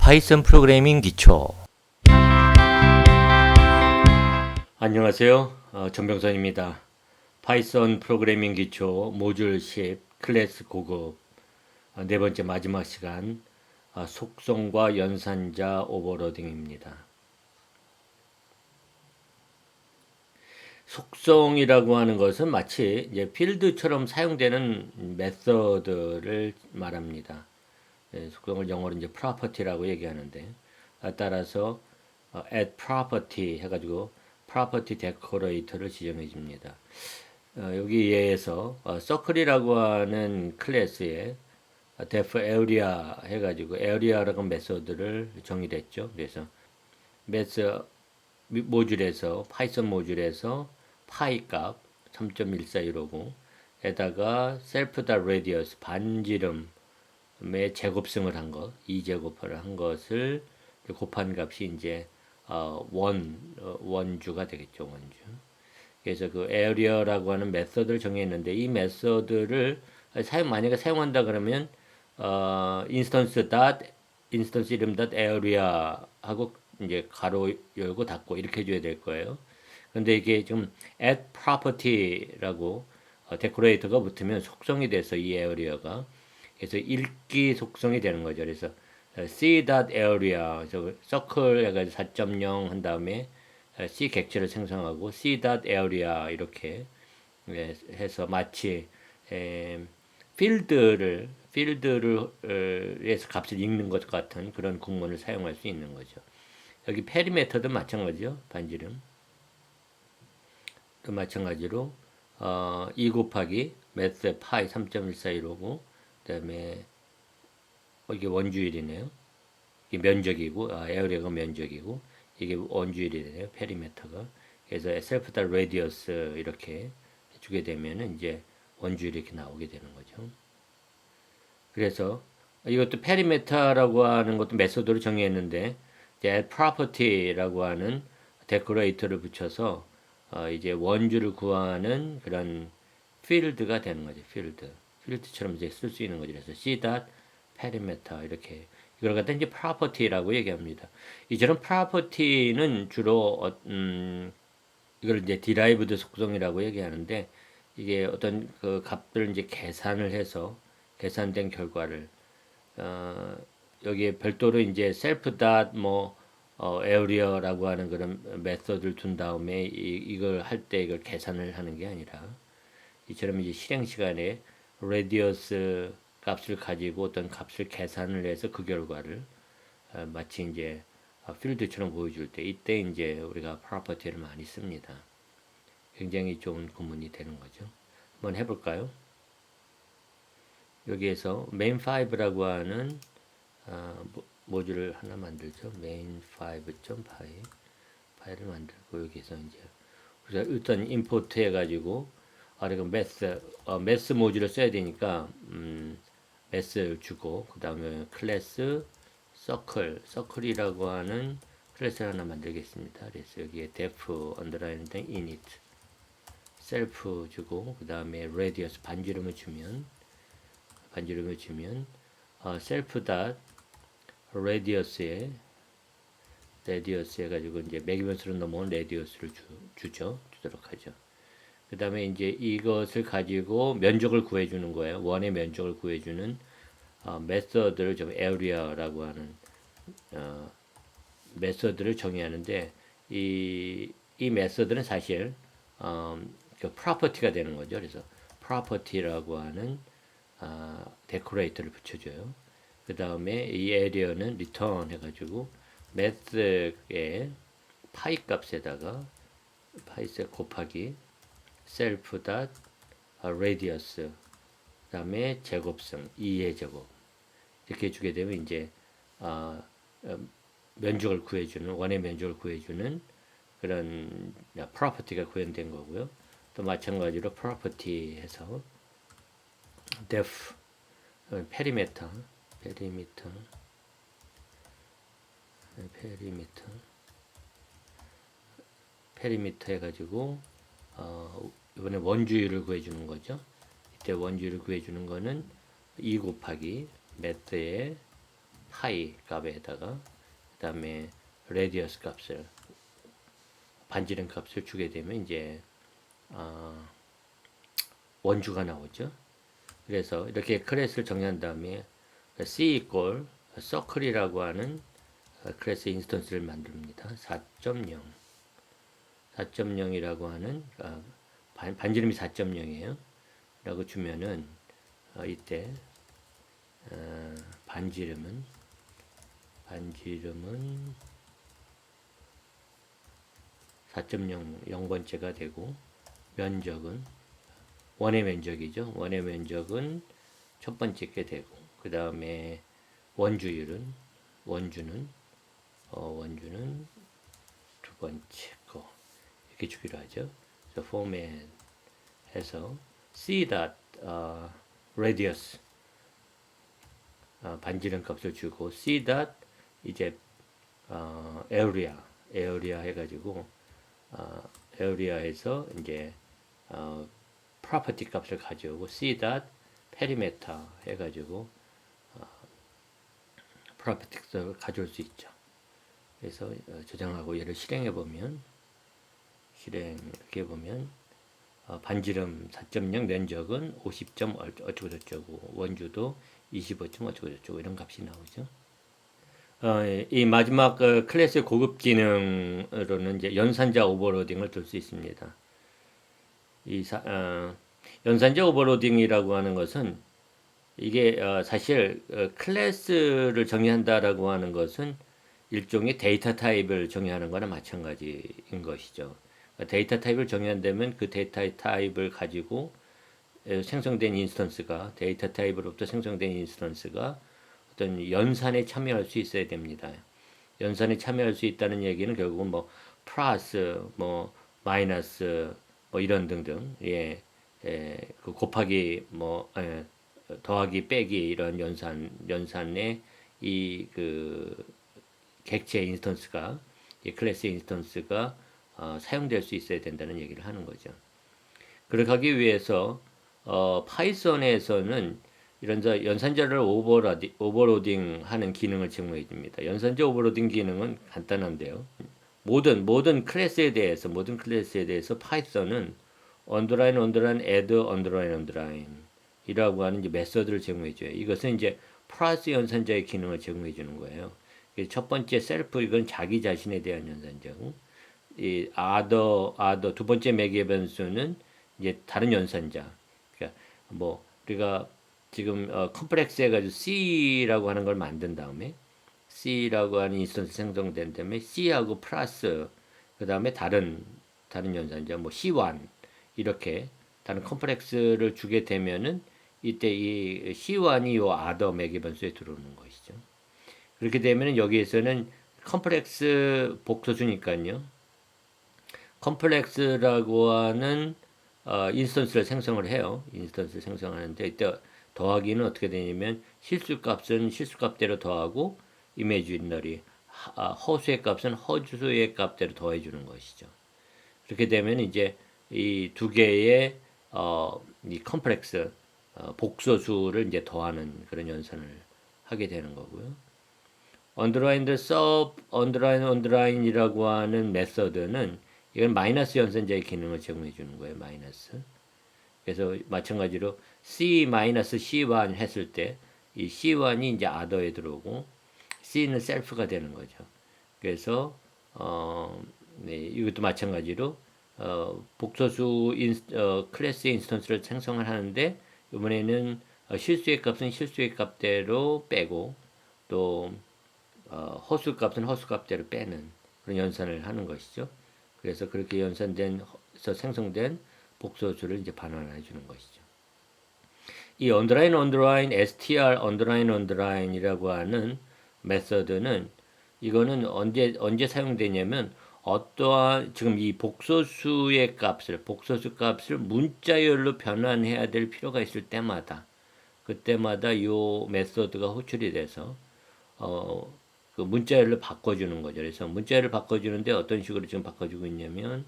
파이썬 프로그래밍 기초. 안녕하세요. 전병선입니다. 파이썬 프로그래밍 기초 모듈 10 클래스 고급 네 번째 마지막 시간 속성과 연산자 오버로딩입니다. 속성이라고 하는 것은 마치 이제 필드처럼 사용되는 메서드를 말합니다. 속성을 영어로 이제 property라고 얘기하는데 따라서 add property 해가지고 property decorator를 지정해 줍니다. 여기 예에서 circle이라고 하는 클래스에 def area 해가지고 area라고 메서드를 정의를 했죠. 그래서 메서 모듈에서 파이썬 모듈에서 파이 값 3.141이고 에다가 self.radius 반지름의 제곱승을 한 것, 2제곱을 한 것을 곱한 값이 이제 원주가 되겠죠, 원주. 그래서 그 area라고 하는 메서드를 정했는데 이 메서드를 만약에 사용한다 그러면 instance 이름 area 하고 이제 가로 열고 닫고 이렇게 해줘야 될 거예요. 근데 이게 좀 add property라고 데코레이터가 붙으면 속성이 돼서 이 area가 그래서 읽기 속성이 되는 거죠. 그래서 c.area 그래서 circle 해가지고 4.0 한 다음에 c 객체를 생성하고 c.area 이렇게 해서 마치 필드를 에서 값을 읽는 것 같은 그런 공문을 사용할 수 있는 거죠. 여기 페리메터도 마찬가지죠. 반지름 또 마찬가지로 2 곱하기 매스 파이 3.141이고 그다음에 이게 원주율이네요. 이게 면적이고 에어리어가 면적이고 이게 원주율이네요. 페리메터가. 그래서 셀프 레디어스 이렇게 주게 되면은 이제 원주율이 이렇게 나오게 되는 거죠. 그래서 이것도 페리메터라고 하는 것도 메소드로 정의했는데 이제 property라고 하는 데코레이터를 붙여서 이제 원주를 구하는 그런 필드가 되는 거죠. 필드처럼 이제 쓸 수 있는 거죠. 그래서 c perimeter 이렇게 이걸 갖다 이제 property라고 얘기합니다. 이처럼 property는 주로 이걸 이제 derived 속성이라고 얘기하는데 이게 어떤 그 값들을 이제 계산을 해서 계산된 결과를 여기에 별도로 이제 self area라고 하는 그런 메서드를 둔 다음에 이걸 할 때 이걸 계산을 하는 게 아니라 이처럼 이제 실행 시간에 radius 값을 가지고 어떤 값을 계산을 해서 그 결과를 마치 이제 필드처럼 보여줄 때 이때 이제 우리가 property를 많이 씁니다. 굉장히 좋은 구문이 되는 거죠. 한번 해볼까요? 여기에서 main5라고 하는 모듈을 하나 만들죠. main5.py 파일을 만들고 여기서 이제 우리가 일단 임포트 해가지고 그리고 매스 모듈을 써야 되니까 매스를 주고 그 다음에 클래스 서클이라고 하는 클래스를 하나 만들겠습니다. 그래서 여기에 def underline init 셀프 주고 그 다음에 radius 반지름을 주면 self radius에 해가지고 이제 매기변수로 넘어온 radius를 주도록 하죠. 그 다음에 이제 이것을 가지고 면적을 구해주는 거예요. 원의 면적을 구해주는 메서드를 좀 area라고 하는 메서드를 정의하는데 이 메서드는 사실 그 property가 되는 거죠. 그래서 property라고 하는 데코레이터를 붙여줘요. 그 다음에 이 area는 return 해가지고 method의 파이 값에다가 파이셋 곱하기 self radius 그 다음에 제곱성 2의 제곱 이렇게 주게 되면 이제 면적을 구해주는 원의 면적을 구해주는 그런 property가 구현된 거고요. 또 마찬가지로 property 해서 def perimeter 해가지고 이번에 원주율을 구해주는 거죠. 이때 원주율을 구해주는 거는 2 곱하기 매트의 파이 값에다가 그다음에 레디어스 값을 반지름 값을 주게 되면 이제 원주가 나오죠. 그래서 이렇게 클래스를 정의한 다음에 C equal circle이라고 하는 클래스 인스턴스를 만듭니다. 4.0 4.0이라고 하는 반지름이 4.0이에요. 라고 주면은 이때 반지름은 4.0 0번째가 되고 면적은 원의 면적이죠. 원의 면적은 첫 번째 게 되고 그 다음에 원주는 두 번째 거 이렇게 주기로 하죠. 그래서 포맷해서 c radius 반지름 값을 주고 c 이제 area 해가지고 area에서 이제 property 값을 가져오고 c perimeter 해가지고 property 값을 가져올 수 있죠. 그래서 저장하고 얘를 실행해 보면 반지름 4.0 면적은 50점 어쩌고 저쩌고 원주도 25점 어쩌고 저쩌고 이런 값이 나오죠. 이 마지막 클래스의 고급 기능으로는 이제 연산자 오버로딩을 둘 수 있습니다. 연산자 오버로딩이라고 하는 것은 이게 사실 클래스를 정의한다라고 하는 것은 일종의 데이터 타입을 정의하는 거나 마찬가지인 것이죠. 데이터 타입을 정의한다면 그 데이터 타입을 가지고 생성된 인스턴스가 데이터 타입으로부터 생성된 인스턴스가 어떤 연산에 참여할 수 있어야 됩니다. 연산에 참여할 수 있다는 얘기는 결국은 뭐 플러스, 뭐 마이너스, 뭐 이런 등등, 그 곱하기, 뭐 더하기, 빼기 이런 연산의 이 그 객체 인스턴스가 이 클래스 인스턴스가 사용될 수 있어야 된다는 얘기를 하는 거죠. 그렇게 하기 위해서 파이썬에서는 이런 연산자를 오버로딩 하는 기능을 제공해 줍니다. 연산자 오버로딩 기능은 간단한데요. 모든 클래스에 대해서 파이썬은 언더라인, 애드, 언더라인 이라고 하는 이제 메서드를 제공해 줘요. 이것은 이제 플러스 연산자의 기능을 제공해 주는 거예요. 첫 번째 셀프 이건 자기 자신에 대한 연산자고 이 other 두 번째 매개 변수는 이제 다른 연산자. 그러니까 뭐 우리가 지금 컴플렉스 해가지고 C라고 하는 걸 만든 다음에 C라고 하는 인스턴스 생성된 다음에 C하고 플러스 그 다음에 다른 연산자 뭐 C1 이렇게 다른 컴플렉스를 주게 되면은 이때 이 C1이 요 other 매개 변수에 들어오는 것이죠. 그렇게 되면은 여기에서는 컴플렉스 복소수니까요. 컴플렉스라고 하는 인스턴스를 생성을 해요. 인스턴스를 생성하는데 이때 더하기는 어떻게 되냐면 실수값은 실수값대로 더하고 이미지너리 허수의 값은 허수의 값대로 더해 주는 것이죠. 그렇게 되면 이제 이 두 개의 이 컴플렉스 복소수를 이제 더하는 그런 연산을 하게 되는 거고요. 언더라인이라고 하는 메서드는 이건 마이너스 연산자의 기능을 제공해 주는 거예요. 마이너스. 그래서 마찬가지로 C-C1 했을 때 이 C1이 이제 other에 들어오고 C는 셀프가 되는 거죠. 그래서 이것도 마찬가지로 복소수 클래스 인스턴스를 생성을 하는데 이번에는 실수의 값은 실수의 값대로 빼고 또 허수 값은 허수 값대로 빼는 그런 연산을 하는 것이죠. 그래서 그렇게 연산돼서 생성된 복소수를 이제 반환해 주는 것이죠. 이 언더라인, str 언더라인이라고 하는 메서드는 이거는 언제 사용되냐면 어떠한 지금 이 복소수 값을 문자열로 변환해야 될 필요가 있을 때마다 그때마다 이 메서드가 호출이 돼서 그 문자열로 바꿔주는 거죠. 그래서 문자열을 바꿔주는데 어떤 식으로 지금 바꿔주고 있냐면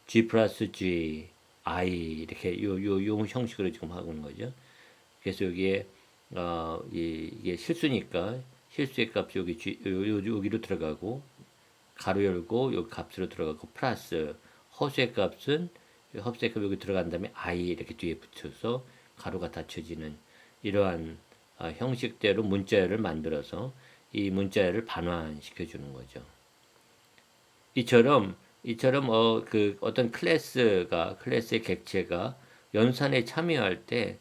G 플러스 G, I 이렇게 요 형식으로 지금 하고 있는 거죠. 그래서 여기에 이게 실수니까 실수의 값이 여기로 들어가고 가로 열고 여기 값으로 들어가고 플러스 허수의 값은 허수의 값이 여기 들어간 다음에 i 이렇게 뒤에 붙여서 가로가 닫혀지는 이러한 형식대로 문자열을 만들어서 이 문자열을 반환시켜 주는 거죠. 이처럼 어떤 클래스의 객체가 연산에 참여할 때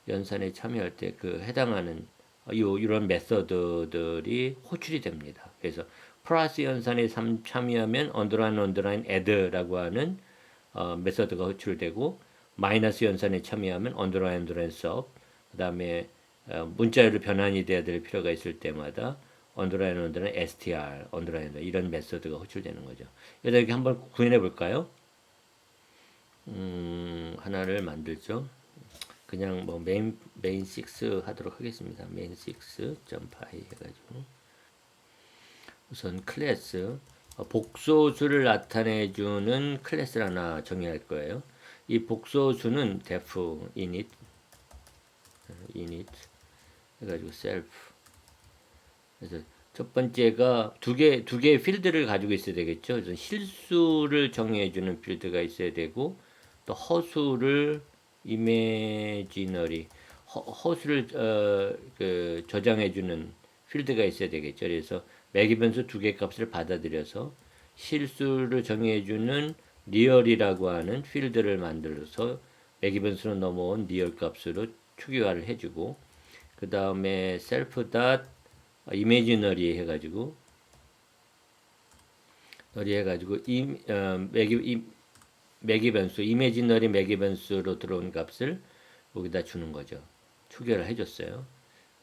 그 해당하는 이런 메서드들이 호출이 됩니다. 그래서 플러스 연산에 참여하면 언더라인 add라고 하는 메서드가 호출되고 마이너스 연산에 참여하면 언더라인 sub 그다음에 문자열로 변환이 돼야 될 필요가 있을 때마다 언더라인 str 언더라인 이런 메서드가 호출되는 거죠. 여기다 이렇게 한번 구현해 볼까요? 하나를 만들죠. 그냥 뭐 main6 하도록 하겠습니다. main6.py 해가지고 우선 클래스 복소수를 나타내주는 클래스를 하나 정의할 거예요. 이 복소수는 def init 해가지고 self. 그래서 첫 번째가 두 개의 필드를 가지고 있어야 되겠죠. 그래서 실수를 정의해주는 필드가 있어야 되고 또 허수를 이미지너리 허수를 저장해주는 필드가 있어야 되겠죠. 그래서 매기변수 두 개 값을 받아들여서 실수를 정의해주는 리얼이라고 하는 필드를 만들어서 매기변수로 넘어온 리얼 값으로 추기화를 해주고 그 다음에 self dot imaginary 해가지고 매기변수 이미지너리 매기변수로 들어온 값을 여기다 주는 거죠. 추계를 해줬어요.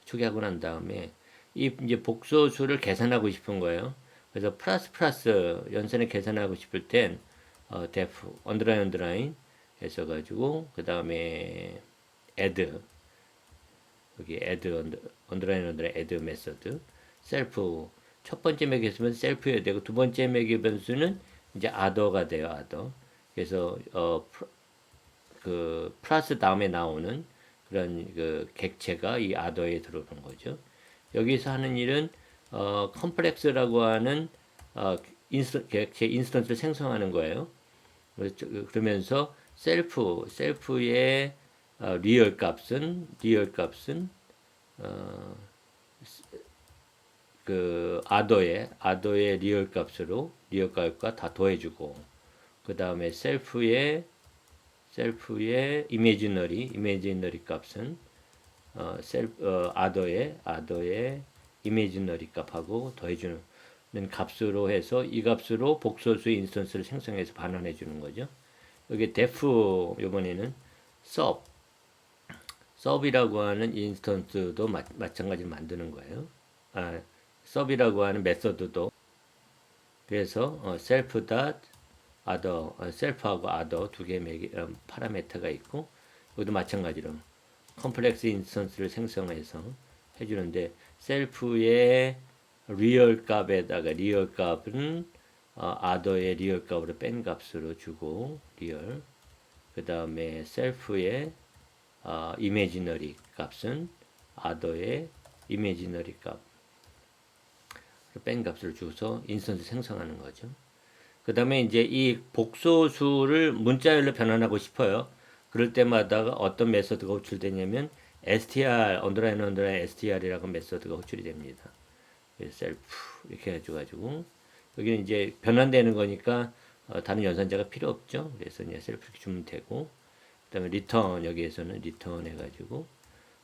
추계하고 난 다음에 이제 복소수를 계산하고 싶은 거예요. 그래서 플러스 연산을 계산하고 싶을 땐 def 언더라인 해서 가지고 그 다음에 add 여기 add 언더라인 add 메서드 셀프 첫 번째 매기변수는 셀프여야 되고 두 번째 매기변수는 이제 other가 돼요. other. 그래서 그 플러스 다음에 나오는 그런 그 객체가 이 other에 들어오는 거죠. 여기서 하는 일은 컴플렉스라고 하는 객체 인스턴스를 생성하는 거예요. 그러면서 셀프의 리얼 값은 그 other의 리얼 값과 다 더해주고 그 다음에 셀프의 이미지너리 값은 other의 이미지너리 값하고 더해주는 값으로 해서 이 값으로 복소수의 인스턴스를 생성해서 반환해 주는 거죠. 여기 def 이번에는 sub이라고 하는 인스턴스도 마찬가지로 만드는 거예요. sub이라고 하는 메서드도 그래서 self dot other self하고 other 두 개의 파라미터가 있고 여기도 마찬가지로 컴플렉스 인스턴스를 생성해서 해주는데 셀프의 리얼 값에다가 리얼 값은 other의 리얼 값으로 뺀 값으로 주고 리얼 그 다음에 셀프의 이미지너리 값은 other의 이미지너리 값 뺀 값을 주서 인스턴스 생성하는 거죠. 그 다음에 이제 이 복소수를 문자열로 변환하고 싶어요. 그럴 때마다 어떤 메서드가 호출되냐면 str 언더라인 str이라고 메서드가 호출이 됩니다. 셀프 이렇게 해가지고 여기는 이제 변환되는 거니까 다른 연산자가 필요 없죠. 그래서 이제 셀프 이렇게 주면 되고 그다음에 리턴 여기에서는 리턴 해가지고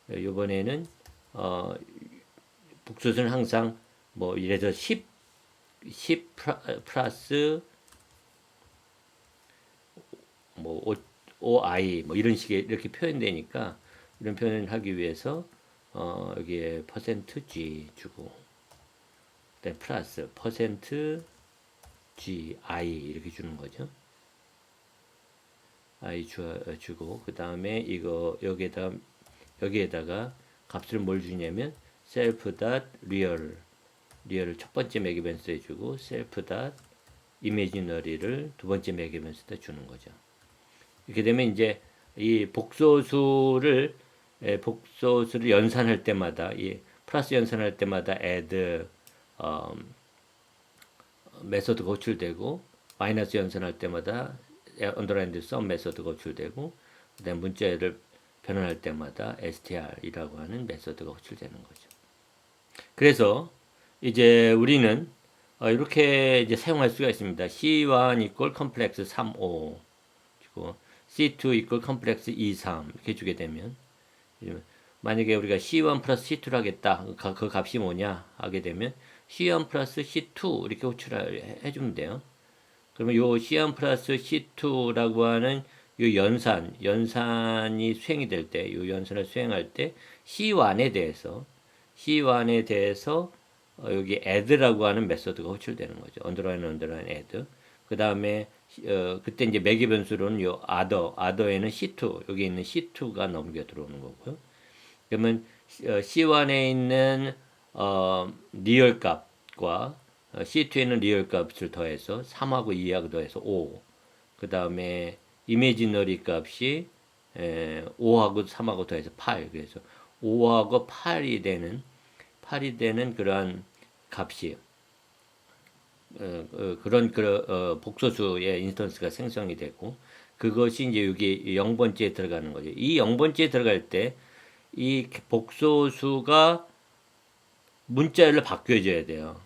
이번에는 복소수는 항상 뭐 이래서 10 플러스 뭐 OI 뭐 이런 식의 이렇게 표현되니까 이런 표현을 하기 위해서 여기에 %G 주고 그다음에 플러스 %G I 이렇게 주는 거죠. I 주고 그 다음에 이거 여기에다가 값을 뭘 주냐면 self dot 리얼을 첫 번째 매기변수에 주고 self dot imaginary를 두 번째 매기변수에 주는 거죠. 이렇게 되면 이제 이 복소수를 복소수를 연산할 때마다 이 플러스 연산할 때마다 add 어, 메소드가 호출되고 마이너스 연산할 때마다 언더라인드 썸 메소드가 호출되고 그다음 문자를 변환할 때마다 str이라고 하는 메소드가 호출되는 거죠. 그래서 이제 우리는 이렇게 이제 사용할 수가 있습니다. C1 equal complex 35 그리고 C2 equal complex 23 이렇게 주게 되면 만약에 우리가 C1 플러스 C2를 하겠다. 그 값이 뭐냐 하게 되면 C1 플러스 C2 이렇게 호출해 주면 돼요. 그러면 요 C1 플러스 C2라고 하는 요 연산이 수행이 될 때, 요 연산을 수행할 때 C1에 대해서 여기 add라고 하는 메소드가 호출되는 거죠. underline add. 그 다음에 그때 이제 매개 변수로는 요 other에는 C2 여기 있는 C2가 넘겨 들어오는 거고요. 그러면 C1에 있는 리얼 값과 C2에 있는 리얼 값을 더해서 3하고 2하고 더해서 5. 그 다음에 이미지너리 값이 5하고 3하고 더해서 8. 그래서 5하고 8이 되는 그러한 값이 그런 복소수의 인스턴스가 생성이 되고 그것이 이제 여기 0번째에 들어가는 거죠. 이 0번째에 들어갈 때 이 복소수가 문자열로 바뀌어져야 돼요.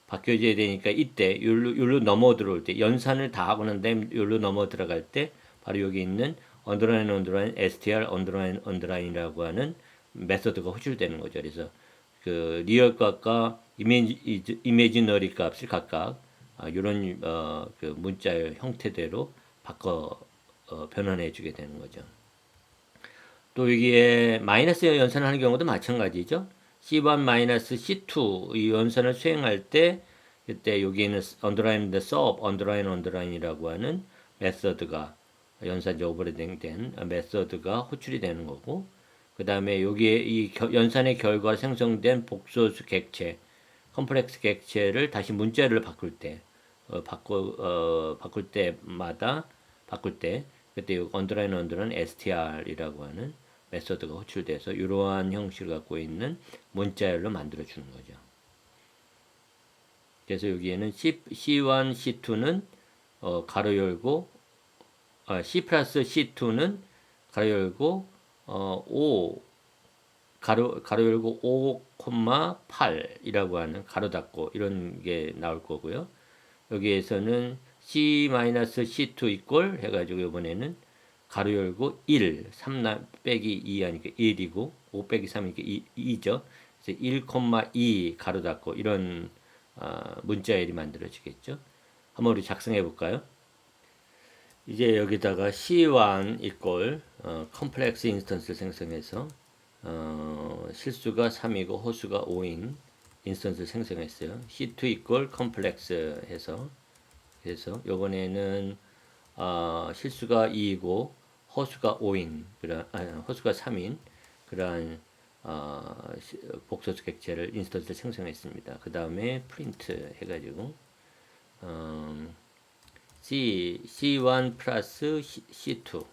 바뀌어져야 되니까 이때 율로 넘어 들어올 때 연산을 다 하고 난 다음에 율로 넘어 들어갈 때 바로 여기 있는 언더라인 str 언더라인이라고 하는 메소드가 호출되는 거죠. 그래서 그 리얼 값과 이미지너리 값을 각각 이런 그 문자열 형태대로 바꿔 변환해 주게 되는 거죠. 또 여기에 마이너스 연산을 하는 경우도 마찬가지죠. C1 마이너스 C2 이 연산을 수행할 때 그때 여기에는 언더라인인데 sub 언더라인이라고 하는 메서드가 연산제 오버리딩된 메서드가 호출이 되는 거고 그 다음에 여기에 이 연산의 결과 생성된 복소수 객체 컴플렉스 객체를 다시 문자를 바꿀 때 바꿀 때 그때 언더라인 str이라고 하는 메소드가 호출돼서 이러한 형식을 갖고 있는 문자열로 만들어 주는 거죠. 그래서 여기에는 C1, C2는 가로 열고 C 플러스 C2는 가로 열고 5 가로 열고 5,8이라고 하는 가로 닫고 이런 게 나올 거고요. 여기에서는 C-C2 이꼴 해가지고 이번에는 가로 열고 1, 3 빼기 2 하니까 1이고 5 빼기 3이니까 2죠. 그래서 1,2 가로 닫고 이런 문자열이 만들어지겠죠. 한번 우리 작성해 볼까요? 이제 여기다가 C1 이꼴 컴플렉스 인스턴스를 생성해서 실수가 3이고 호수가 5인 인스턴스를 생성했어요. C2 이꼴 컴플렉스 해서 그래서 요번에는 실수가 2이고 호수가 5인 호수가 3인 그러한 복소수 객체를 인스턴스를 생성했습니다. 그 다음에 프린트 해가지고 C1 플러스 C2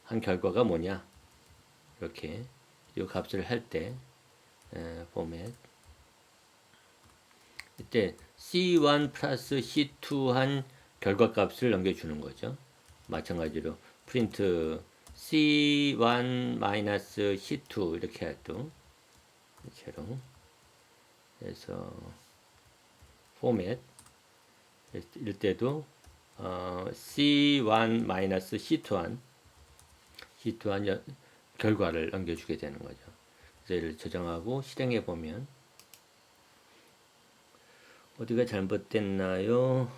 한 결과가 뭐냐 이렇게 이 값을 할 때 포맷 이때 C1 플러스 C2 한 결과값을 넘겨주는 거죠. 마찬가지로 프린트 C1 마이너스 C2 이렇게 해도 이처럼 그래서 포맷 이럴 때도 C1 마이너스 C2한 결과를 넘겨주게 되는 거죠. 그래서 이를 저장하고 실행해 보면 어디가 잘못됐나요?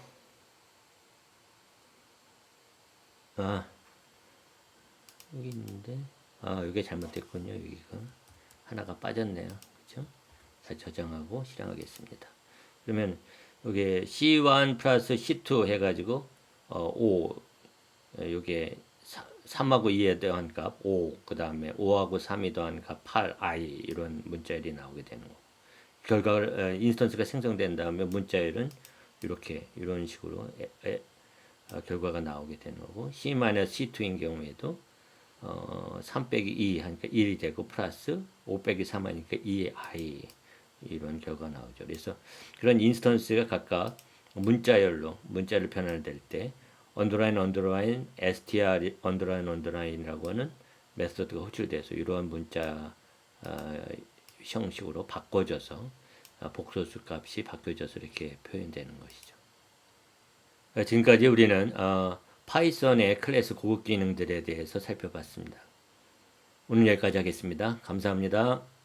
여기 있는데 여기 잘못됐군요. 여기가 하나가 빠졌네요. 그렇죠? 자, 저장하고 실행하겠습니다. 그러면 여기 C1 플러스 C2 해가지고 5 요게 3하고 2에 더한 값 5, 그 다음에 5하고 3이 더한 값 8i 이런 문자열이 나오게 되는 거. 결과를 인스턴스가 생성된 다음에 문자열은 이런 식으로 결과가 나오게 되는 거고 C-C2인 경우에도 3 빼기 2 하니까 1이 되고 플러스 5 빼기 3 하니까 2i 이런 결과가 나오죠. 그래서 그런 인스턴스가 각각 문자열로 문자를 변환될 때 언더라인 언더라인 str 언더라인 언더라인이라고 하는 메소드가 호출돼서 이러한 문자 형식으로 바꿔져서 복소수 값이 바뀌어져서 이렇게 표현되는 것이죠. 지금까지 우리는 파이썬의 클래스 고급 기능들에 대해서 살펴봤습니다. 오늘 여기까지 하겠습니다. 감사합니다.